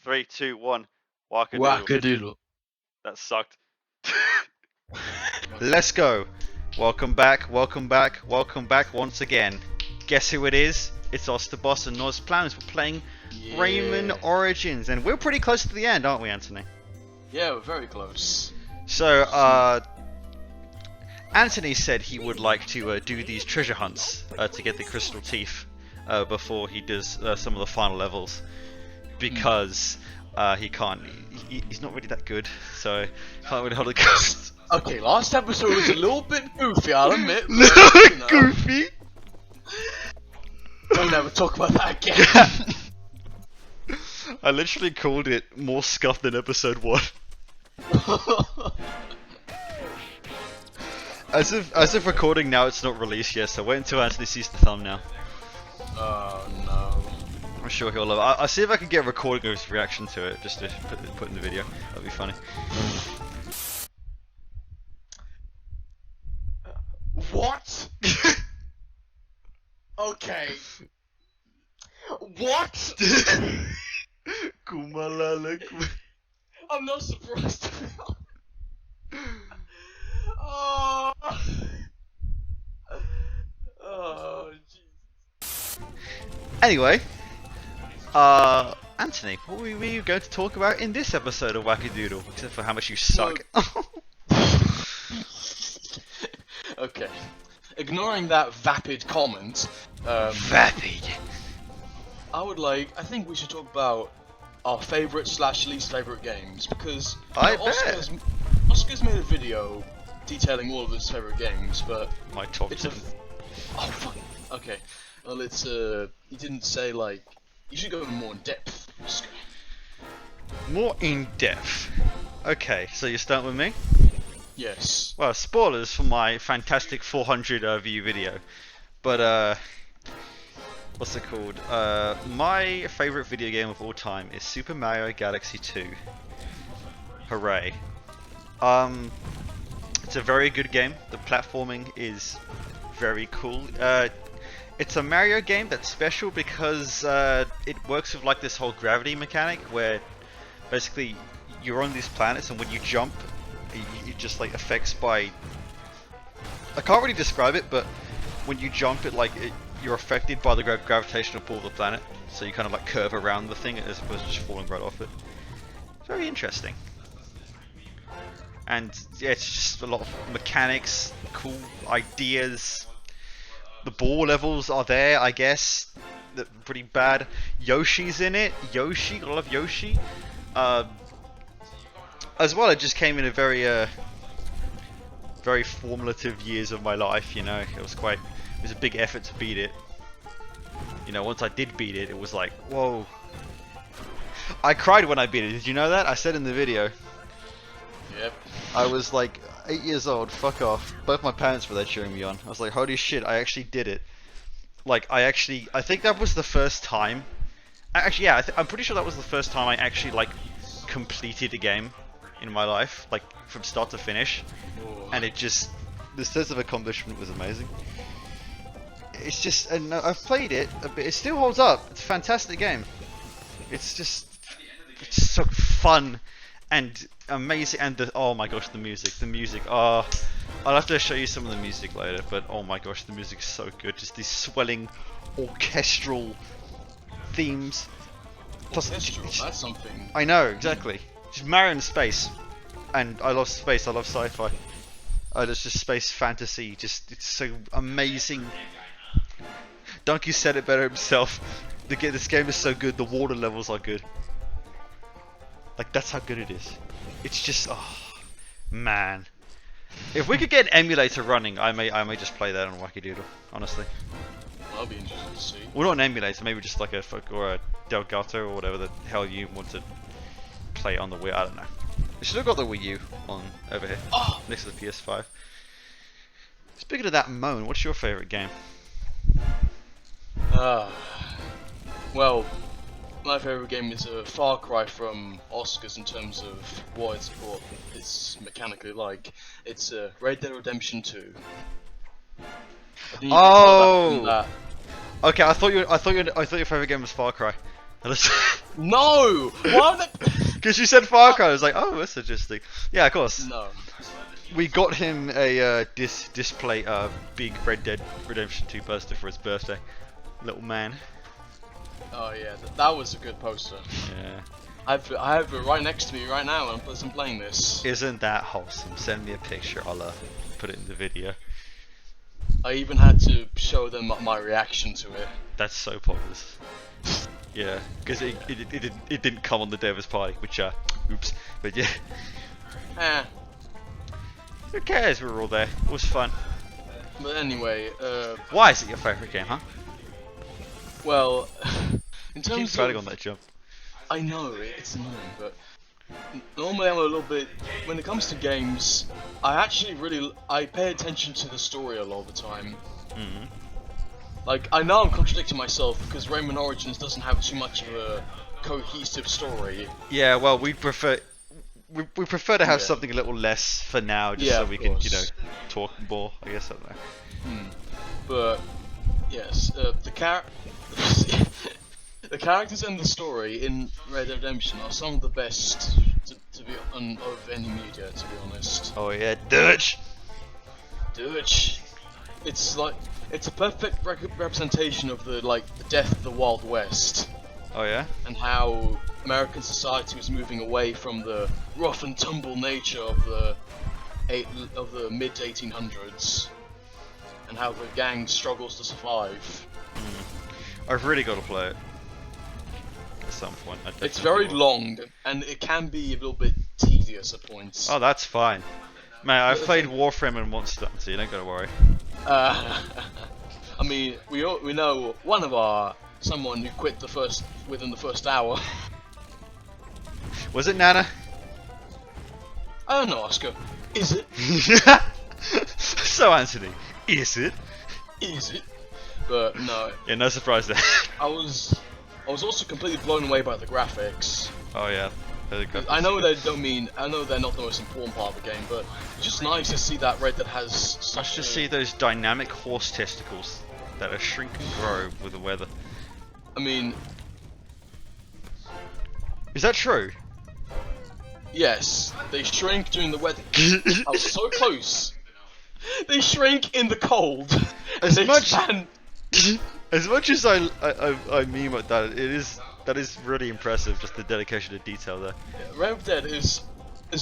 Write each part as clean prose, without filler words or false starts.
3, 2, 1. Wacca Duudle. Wacca Duudle. That sucked. Let's go. Welcome back once again. Guess who it is? It's OscDaBoss and Noz Plans. We're playing Rayman Origins, and we're pretty close to the end, aren't we, Anthony? Yeah, we're very close. So, Anthony said he would like to do these treasure hunts to get the crystal teeth before he does some of the final levels, because he can't. He's not really that good, so can't really hold a ghost. Okay, last episode was a little bit goofy, I'll admit. But, Goofy. Don't ever talk about that again. I literally called it more scuff than episode 1. As if recording now, it's not released yet, so wait until Anthony sees the thumbnail. Oh no. I'm sure he'll love it. I'll see if I can get a recording of his reaction to it, just to put in the video. That'd be funny. What? Okay. What? Kumalala. I'm not surprised. Oh. Oh, jeez. Anyway, Anthony, what were you going to talk about in this episode of Wacca Duudle? Except for how much you suck. Okay. Ignoring that vapid comment, Vapid. I think we should talk about our favourite / least favourite games, because I Oscar's made a video detailing all of his favourite games, but My top it's 10. oh fuck. Okay. Well, it's he didn't say, like, you should go more in depth, Oscar. More in depth. Okay, so you start with me. Yes. Well, spoilers for my fantastic 400 view video, but what's it called? My favorite video game of all time is Super Mario Galaxy 2. Hooray! It's a very good game. The platforming is very cool. It's a Mario game that's special because it works with like this whole gravity mechanic, where basically you're on these planets, and when you jump, it just like affects by. I can't really describe it, but when you jump, you're affected by the gravitational pull of the planet, so you kind of like curve around the thing as opposed to just falling right off it. It's very interesting, and yeah, it's just a lot of mechanics, cool ideas. The ball levels are there, I guess. They're pretty bad. Yoshi's in it. Yoshi, I love Yoshi. As well, it just came in a very formative years of my life, you know. It was a big effort to beat it. You know, once I did beat it, it was like, whoa. I cried when I beat it, did you know that? I said in the video. Yep. I was like 8 years old, fuck off. Both my parents were there cheering me on. I was like, holy shit, I actually did it. Like, I think that was the first time. Actually, yeah, I'm pretty sure that was the first time I actually, like, completed a game in my life, like from start to finish. Ooh. And the sense of accomplishment was amazing. It's just, and I've played it a bit. It still holds up. It's a fantastic game. It's so fun and amazing. And oh my gosh, the music. Oh, I'll have to show you some of the music later. But oh my gosh, the music is so good. Just these swelling orchestral themes. Plus, Orchestral, that's something. I know, exactly. Just Mario in space, and I love space. I love sci-fi. It's just space fantasy. It's so amazing. Donkey said it better himself. This game is so good. The water levels are good. Like, that's how good it is. It's just, oh man. If we could get an emulator running, I may just play that on Wacca Duudle. Honestly. That'll be interesting to see. Well, not an emulator. Maybe just like a Delgato or whatever the hell you want to play on the Wii. I don't know. We should have got the Wii U on over here, next to the PS5. Speaking of that moan, what's your favourite game? Well, my favourite game is a far cry from Oscar's in terms of what it's mechanically like. It's Red Dead Redemption 2. Oh! Okay, I thought your favorite game was Far Cry. No! Why would they... Because you said Far Cry, I was like, oh, that's interesting. Yeah, of course. No. We got him a display big Red Dead Redemption 2 poster for his birthday. Little man. Oh yeah, that was a good poster. Yeah. I have it right next to me right now, and I'm playing this. Isn't that wholesome? Send me a picture. I'll put it in the video. I even had to show them my reaction to it. That's so pointless. Yeah, because it didn't come on the day of his party, which oops. But yeah. Eh. Who cares? We were all there. It was fun. But anyway, Why is it your favourite game, huh? well, in Keep terms fighting of, on that jump. I know it's annoying, but normally I'm a little bit. When it comes to games, I pay attention to the story a lot of the time. Mm-hmm. Like, I know I'm contradicting myself because Rayman Origins doesn't have too much of a cohesive story. Yeah, well, we prefer to have Yeah. something a little less for now, just Yeah, so of we can, course. talk more. I guess I don't know. But yes, the characters and the story in Red Dead Redemption are some of the best to be of any media, to be honest. Oh yeah, Dutch. Dutch. It's a perfect representation of the death of the Wild West Oh yeah. and how American society was moving away from the rough and tumble nature of the mid 1800s and how the gang struggles to survive. I've really got to play it at some point. I It's definitely very will. long and it can be a little bit tedious at points. Oh, that's fine. Man, I've played Warframe and Monster, so you don't gotta worry. I mean, we know someone who quit within the first hour. Was it Nana? I don't know, Oscar. Is it? So Anthony, is it? Is it? But no, Yeah, no surprise there. I was also completely blown away by the graphics. Oh yeah. I know they're not the most important part of the game, but it's just nice to see that Red Dead has Let's such just a... see those dynamic horse testicles that are shrink and grow with the weather. I mean, Is that true? yes, they shrink during the weather. I was so close. They shrink in the cold. And As they much- expand. As much as I meme at that, that is really impressive. Just the dedication to detail there. Red Dead is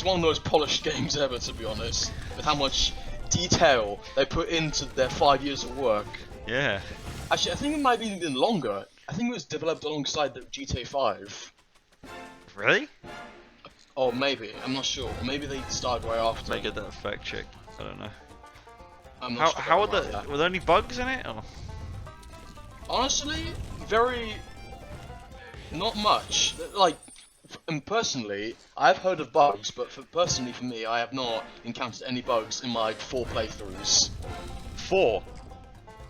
one of the most polished games ever, to be honest, with how much detail they put into their 5 years of work. Yeah. Actually, I think it might be even longer. I think it was developed alongside the GTA 5. Really? Or maybe, I'm not sure. Or maybe they started right after. May get that fact checked. I don't know. I'm not How sure are about that. were there any bugs in it? Or? Honestly, not much. And personally, I've heard of bugs, but personally for me, I have not encountered any bugs in my 4 playthroughs. 4.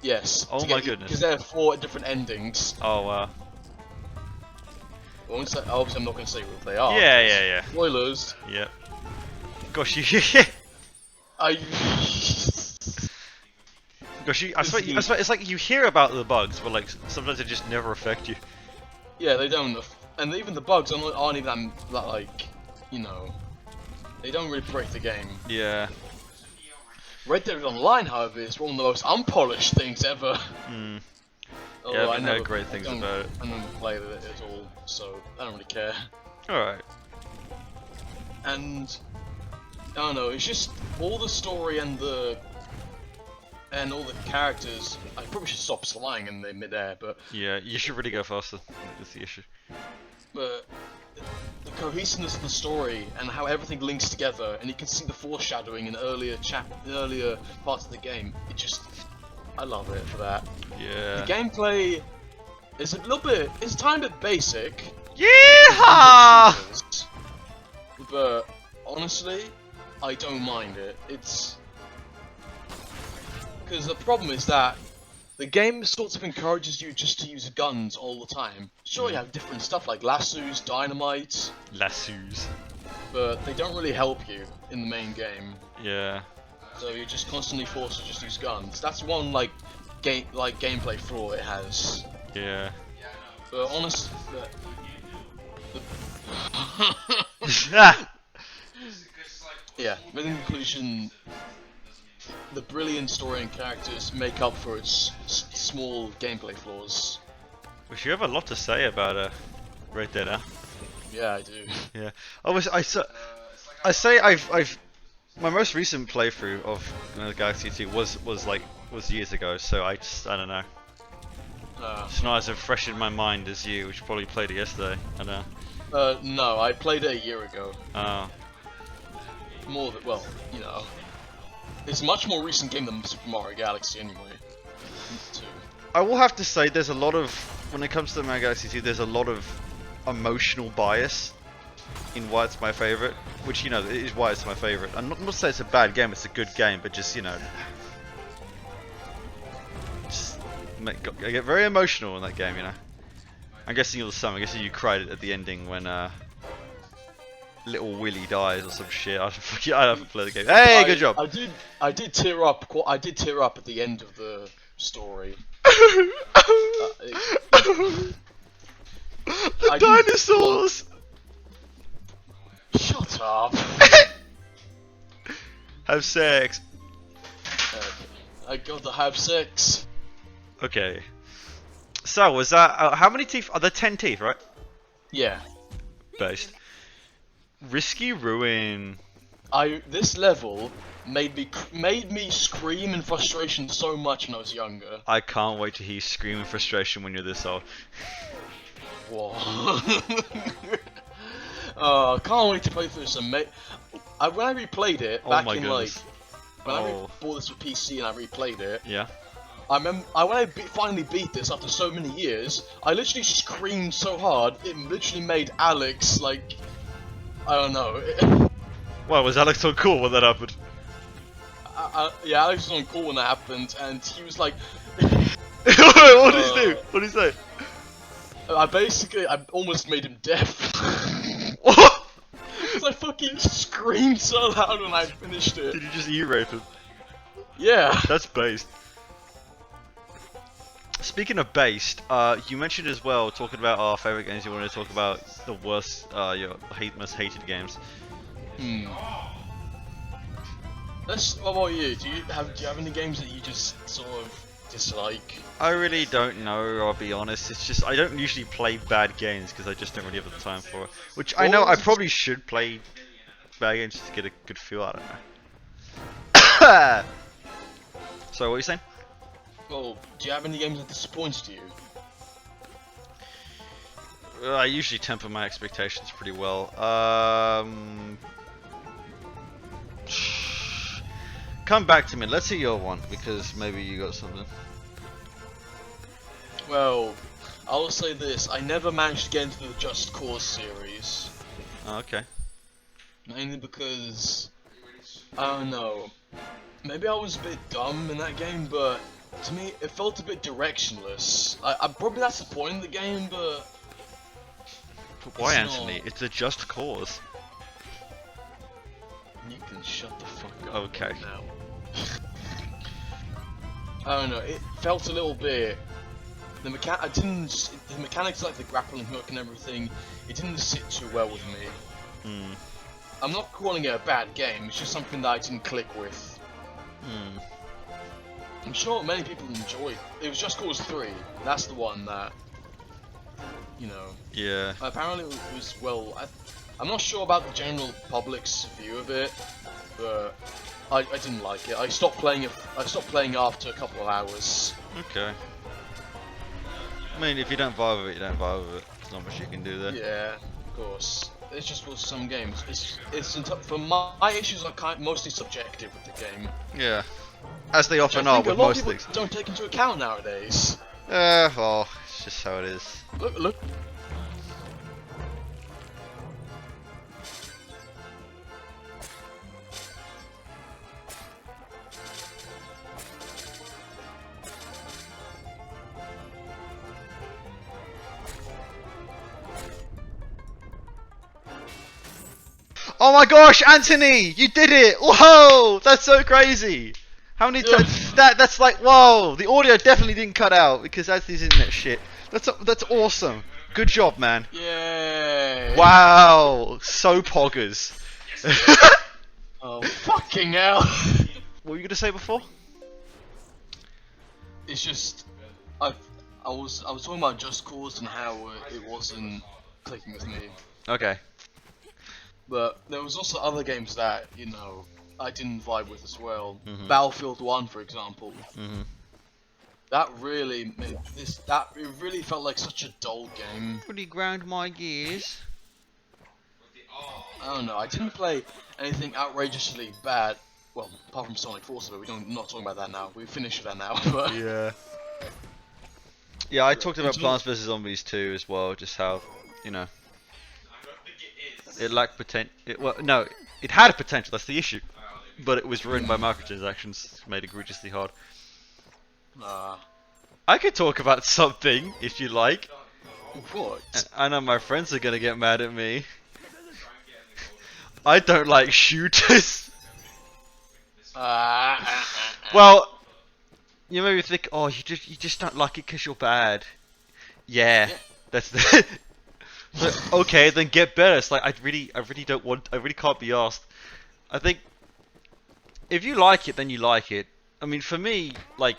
Yes. Oh my goodness. Because there are 4 different endings. Oh wow. Obviously, I'm not going to say what they are. Yeah. Spoilers. Yeah. Gosh, you. I. Gosh, I swear, it's like you hear about the bugs, but like sometimes they just never affect you. Yeah, they don't. And even the bugs aren't even that they don't really break the game. Yeah. Red Dead Online, however, is one of the most unpolished things ever. Hmm. Although I've heard great things about it. I never played it at all, so I don't really care. Alright. And I don't know, it's just all the story and all the characters. I probably should stop flying in the midair, but Yeah, you should really go faster. That's the issue. the cohesiveness of the story and how everything links together, and you can see the foreshadowing in earlier parts of the game. I love it for that. Yeah. The gameplay is it's a tiny bit basic, Yeehaw! but honestly, I don't mind it. Because the problem is that the game sort of encourages you just to use guns all the time. Sure, you have different stuff like lassos, dynamite, Lassos. but they don't really help you in the main game. Yeah. So you're just constantly forced to just use guns. That's one gameplay flaw it has. Yeah. But honestly, yeah. In conclusion, the brilliant story and characters make up for its small gameplay flaws. Which you have a lot to say about Red Dead, huh? Yeah, I do. Yeah. I say I've my most recent playthrough of Galaxy 2 was years ago, so I don't know. It's not as fresh in my mind as you, which probably played it yesterday. I know. No, I played it a year ago. Oh. More than, well, you know. It's a much more recent game than Super Mario Galaxy anyway. I will have to say there's a lot of, when it comes to Mario Galaxy 2, there's a lot of emotional bias in why it's my favourite, which, you know, is why it's my favourite. I'm not to say it's a bad game, it's a good game, but just, you know, I get very emotional in that game, you know. I'm guessing you're the same. I'm guessing you cried at the ending when little Willy dies or some shit. I haven't played the game. Hey, good job. I did tear up. I did tear up at the end of the story. The dinosaurs. Shut up. Have sex. I got to have sex. Okay. So was that how many teeth? Are there 10 teeth, right? Yeah. Based. Risky Ruin. This level made me scream in frustration so much when I was younger. I can't wait to hear you scream in frustration when you're this old. Whoa. I can't wait to play through this. When I replayed it back in goodness. when I bought this for PC and I replayed it. Yeah. I remember when I finally beat this after so many years, I literally screamed so hard it literally made Alex like, I don't know. Well, was Alex so cool when that happened? Yeah, Alex was on call when that happened, and he was like, what did he do? What did he say? I almost made him deaf. What? Because I fucking screamed so loud when I finished it. Did you just E-rape him? Yeah. That's based. Speaking of based, you mentioned as well, talking about our favourite games, you wanted to talk about the worst, your most hated games. What about you? Do you have any games that you just sort of dislike? I really don't know, I'll be honest. It's just, I don't usually play bad games because I just don't really have the time for it. Which I know I probably should play bad games just to get a good feel, I don't know. So, what are you saying? Well, do you have any games that disappointed you? I usually temper my expectations pretty well. Come back to me. Let's see your one because maybe you got something. Well, I will say this: I never managed to get into the Just Cause series. Oh, okay. Mainly because I don't know. Maybe I was a bit dumb in that game, but to me, it felt a bit directionless. I probably that's the point of the game, but why, Anthony? It's a Just Cause. You can shut the fuck up. Okay. Now. I don't know. It felt a little bit. The mechanics like the grappling hook and everything. It didn't sit too well with me. I'm not calling it a bad game. It's just something that I didn't click with. I'm sure many people enjoyed. It was Just Cause 3. That's the one that, you know. Yeah. Apparently it was well. I'm not sure about the general public's view of it, but I didn't like it. I stopped playing it. I stopped playing after a couple of hours. Okay. I mean, if you don't vibe with it, you don't vibe with it. There's not much you can do there. Yeah, of course. It's just for some games. For my issues are mostly subjective with the game. Yeah. As they often are with most things. Don't take into account nowadays. Well, it's just how it is. Look. Oh my gosh, Anthony! You did it! Whoa! That's so crazy! How many times? That's like, whoa! The audio definitely didn't cut out because Anthony's internet shit. That's awesome. Good job, man. Yay! Wow, so poggers. Oh fucking hell! What were you gonna say before? It's just I was talking about Just Cause and how it wasn't clicking with me, Okay. but there was also other games that I didn't vibe with as well. Mhm. Battlefield 1, for example. Mhm. That really made it really felt like such a dull game. Pretty ground my gears. I don't know. I didn't play anything outrageously bad. Well, apart from Sonic Forces, but not talking about that now. We finished with that now. But Yeah. Yeah, I talked about It's Plants vs Zombies too as well. Just how, it lacked potential. Well, no, it had potential. That's the issue. But it was ruined by microtransactions. Made it egregiously hard. I could talk about something if you like. What? I know my friends are gonna get mad at me. I don't like shooters. Well, you maybe think, oh, you just don't like it because you're bad. Yeah, that's the. But, okay, then get better. It's like I really can't be asked. I think if you like it, then you like it. I mean, for me, like,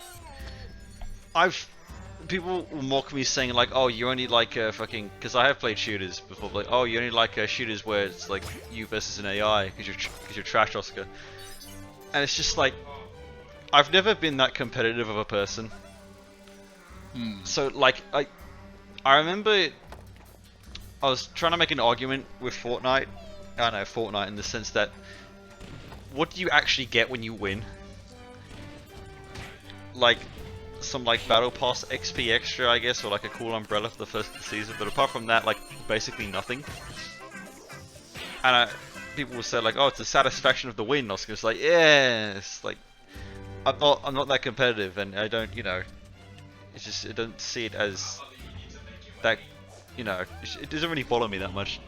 people will mock me saying like, oh, you only like fucking, because I have played shooters before. Like, oh, you only like shooters where it's like you versus an AI because you're trash, Oscar. And it's just like, I've never been that competitive of a person. So like, I remember I was trying to make an argument with Fortnite. I know Fortnite in the sense that, what do you actually get when you win? Like, some like Battle Pass XP extra, I guess, or like a cool umbrella for the first season. But apart from that, like basically nothing. And people will say like, oh, it's the satisfaction of the win. I was just like, yes, like I'm not that competitive, and I don't, it's just I don't see it as that, it doesn't really bother me that much.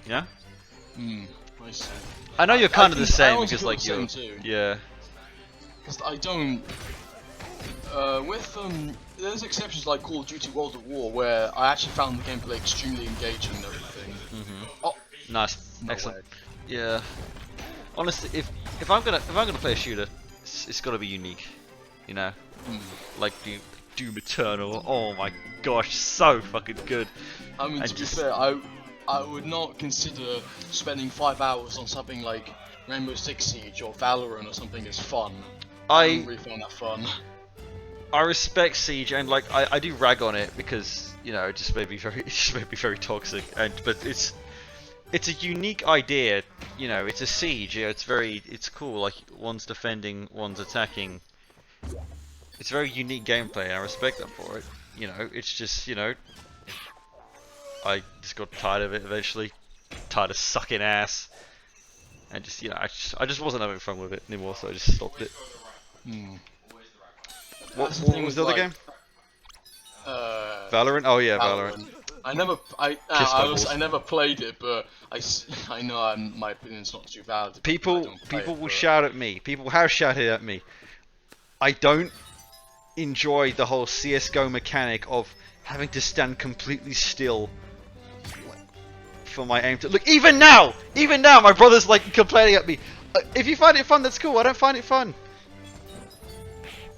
Yeah. I see. I know you're kind of the same honestly because feel like the you're, same too. yeah. Because I don't. There's exceptions like Call of Duty World at War where I actually found the gameplay extremely engaging and everything. Oh, Nice, no excellent. way. Yeah. Honestly, if I'm gonna play a shooter, it's gotta be unique, like Doom Eternal. Oh my gosh, so fucking good. I mean, to be fair, I would not consider spending 5 hours on something like Rainbow Six Siege or Valorant or something as fun. I don't really find that fun. I respect Siege, and like I do rag on it because it just may be very toxic, but it's a unique idea. It's a siege. It's cool. Like one's defending, one's attacking. It's very unique gameplay. I respect that for it. It's just I just got tired of it eventually. Tired of sucking ass, and just I just wasn't having fun with it anymore, so I just stopped it. What was the other game? Valorant? Oh yeah, Valorant. I never played it, but I know my opinion's not too valid. People will shout at me. People have shouted at me. I don't enjoy the whole CS:GO mechanic of having to stand completely still for my aim to look. Even now, my brother's like complaining at me. If you find it fun, that's cool. I don't find it fun.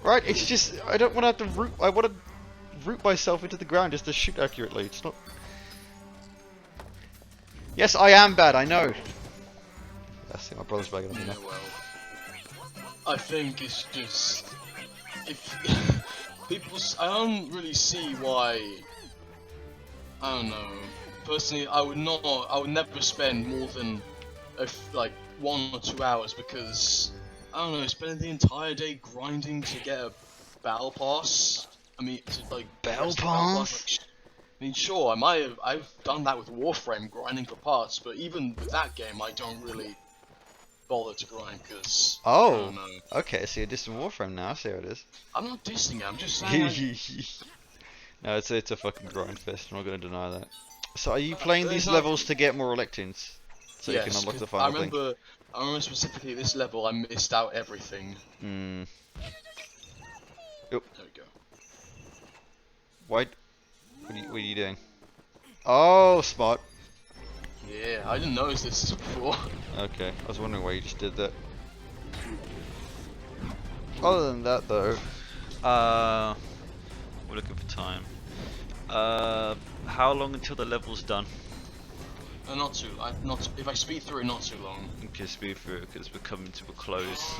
Right? It's just I don't want to have to root. I want to root myself into the ground just to shoot accurately. It's not. Yes, I am bad. I know. I think my brother's bagging on me now. Well, I think it's just if I don't really see why. I don't know. Personally, I would never spend more than like 1 or 2 hours because I don't know, spending the entire day grinding to get a battle pass. I mean, to like Battle rest the pass? I mean, sure, I've done that with Warframe, grinding for parts, but even with that game, I don't really bother to grind because. I don't know. Okay, so you're dissing Warframe now. I see how it is. I'm not dissing it. I'm just saying. No, it's a fucking grind fest. I'm not gonna deny that. So, are you playing these levels to get more electins, so you can unlock the final thing? I remember specifically this level. I missed out everything. Hmm. There we go. What are you doing? Oh, smart. Yeah, I didn't notice this before. Okay, I was wondering why you just did that. Other than that, though, we're looking for time. How long until the level's done? Not too. If I speed through it, not too long. Okay, speed through because we're coming to a close.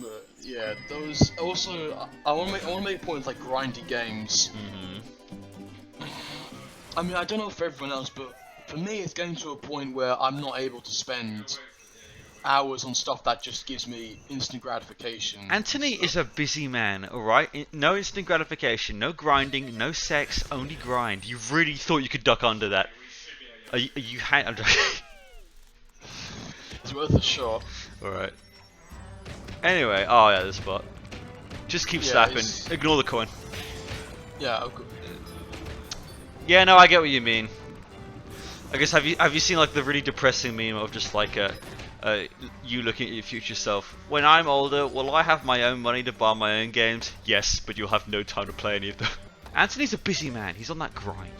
But yeah, those. Also, I want to make a point with like grindy games. I mean, I don't know for everyone else, but for me, it's getting to a point where I'm not able to spend hours on stuff that just gives me instant gratification. Anthony is a busy man, alright? No instant gratification, no grinding, no sex, only grind. You really thought you could duck under that? I'm joking. It's worth a shot. Alright. Anyway, oh yeah, this spot. Just keep slapping. Ignore the coin. Yeah, okay. Yeah, no, I get what you mean. I guess have you seen like the really depressing meme of just like you looking at your future self? When I'm older, will I have my own money to buy my own games? Yes, but you'll have no time to play any of them. Anthony's a busy man. He's on that grind.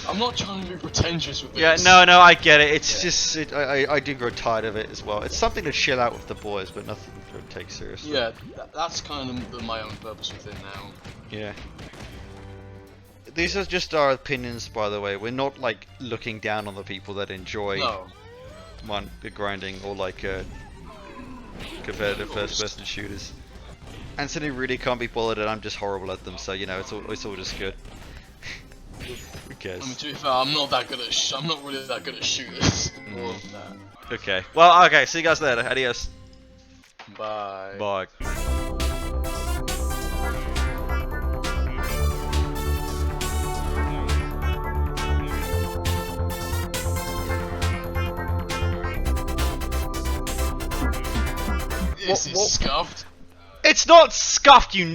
I'm not trying to be pretentious with this. Yeah, no, I get it. It's just I do grow tired of it as well. It's something to chill out with the boys, but nothing to take seriously. Yeah, that's kind of my own purpose with it now. Yeah. These are just our opinions, by the way. We're not like looking down on the people that enjoy the grinding or like competitive first-person shooters. Anthony really can't be bothered, and I'm just horrible at them. So you know, it's all just good. Who cares? I mean, to be fair, I'm not really that good at shooters. Okay. Well, okay. See you guys later. Adios. Bye. Bye. This is scuffed. It's not scuffed, you